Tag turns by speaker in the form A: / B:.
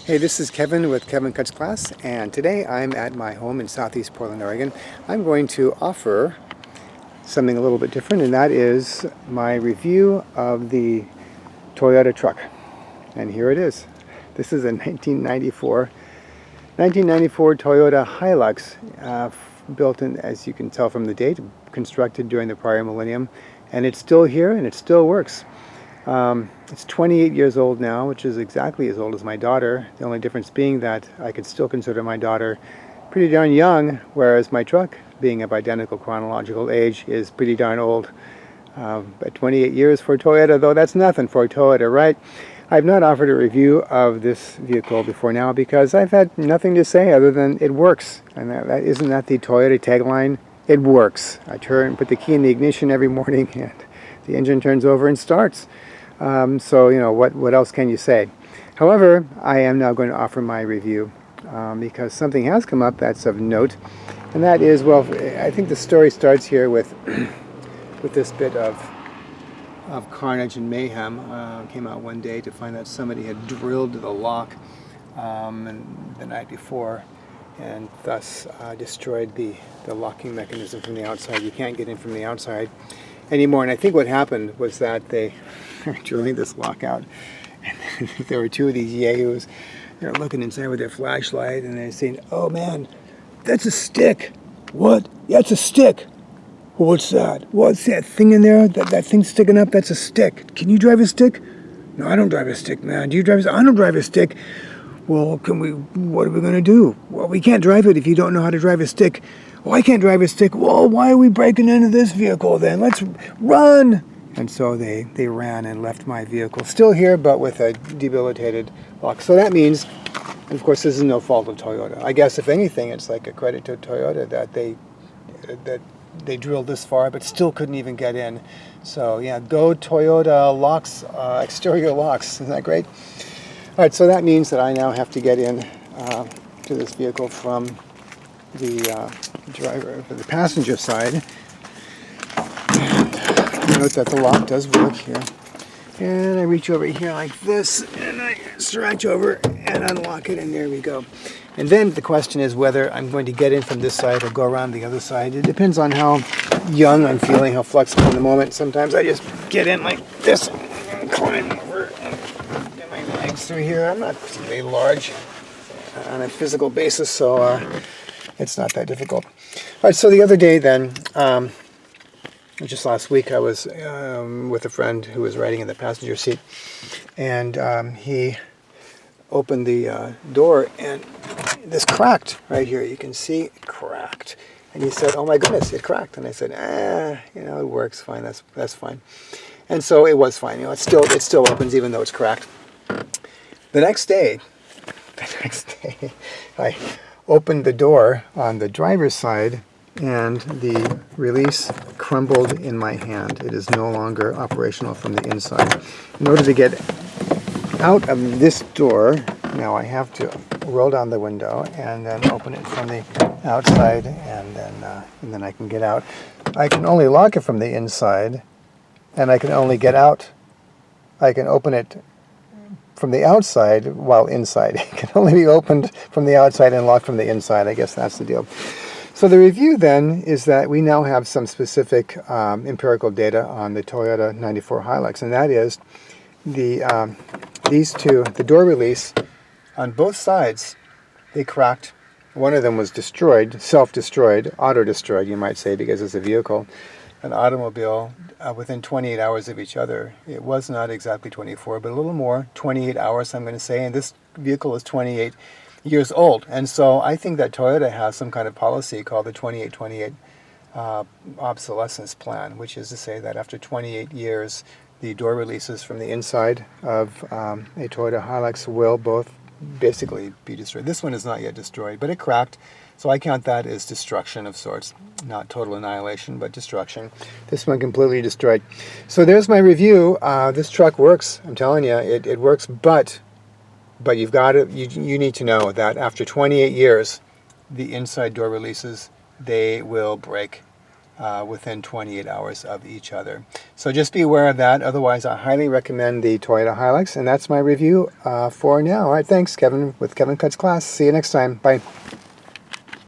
A: Hey, this is Kevin with Kevin Cuts Class, and today I'm at my home in southeast Portland, Oregon. I'm going to offer something a little bit different, and that is my review of the Toyota truck. And here it is. This is a 1994 Toyota Hilux, built in, as you can tell from the date, constructed during the prior millennium, and it's still here and it still works. It's 28 years old now, which is exactly as old as my daughter. The only difference being that I could still consider my daughter pretty darn young, whereas my truck, being of identical chronological age, is pretty darn old. But 28 years for Toyota, though, that's nothing for Toyota, right? I've not offered a review of this vehicle before now because I've had nothing to say other than it works. And isn't that the Toyota tagline? It works. I put the key in the ignition every morning and the engine turns over and starts. So, you know, what else can you say? However, I am now going to offer my review because something has come up that's of note, and that is, well, I think the story starts here with this bit of carnage and mayhem. Came out one day to find that somebody had drilled the lock and the night before, and thus destroyed the locking mechanism from the outside. You can't get in from the outside anymore. And I think what happened was that they were drilling this lock out, and there were two of these yahoos. They're looking inside with their flashlight, and they're saying, "Oh man, that's a stick." "What?" "Yeah, it's a stick." "What's that?" "What's that thing in there? That thing sticking up? That's a stick." "Can you drive a stick?" "No, I don't drive a stick, man." "Do you drive a stick?" "I don't drive a stick." "Well, what are we going to do?" "Well, we can't drive it if you don't know how to drive a stick." "Well, I can't drive a stick." "Well, why are we breaking into this vehicle then? Let's run." And so they ran and left my vehicle still here, but with a debilitated lock. So that means, and of course, this is no fault of Toyota. I guess if anything, it's like a credit to Toyota that they drilled this far, but still couldn't even get in. So yeah, go Toyota locks, exterior locks. Isn't that great? All right, so that means that I now have to get in to this vehicle from the the passenger side. And note that the lock does work here. And I reach over here like this, and I stretch over and unlock it, and there we go. And then the question is whether I'm going to get in from this side or go around the other side. It depends on how young I'm feeling, how flexible in the moment. Sometimes I just get in like this and climb over and get my legs through here. I'm not particularly large on a physical basis, so it's not that difficult. All right, so the other day then, just last week, I was with a friend who was riding in the passenger seat, and he opened the door, and this cracked right here. You can see it cracked. And he said, "Oh my goodness, it cracked." And I said, it works fine. That's fine. And so it was fine. You know, it still opens even though it's cracked. The next day, I opened the door on the driver's side, and the release crumbled in my hand. It is no longer operational from the inside. In order to get out of this door, now I have to roll down the window and then open it from the outside, and then I can get out. I can only lock it from the inside, and I can only get out. I can open it from the outside while inside. It can only be opened from the outside and locked from the inside. I guess that's the deal. So the review then is that we now have some specific empirical data on the Toyota 94 Hilux, and that is these two, the door release on both sides, they cracked. One of them was destroyed, self-destroyed, auto-destroyed, you might say, because it's a vehicle, an automobile, within 28 hours of each other. It was not exactly 24, but a little more, 28 hours, I'm going to say, and this vehicle is 28 years old. And so I think that Toyota has some kind of policy called the 2828 obsolescence plan, which is to say that after 28 years, the door releases from the inside of a Toyota Hilux will both basically be destroyed. This one is not yet destroyed, but it cracked, so I count that as destruction of sorts. Not total annihilation, but destruction. This one completely destroyed. So there's my review. This truck works. I'm telling you, it works, but you've got to, you need to know that after 28 years, the inside door releases, they will break. within 28 hours of each other. So just be aware of that. Otherwise, I highly recommend the Toyota Hilux. And that's my review for now. All right, thanks, Kevin, with Kevin Cuts Class. See you next time. Bye.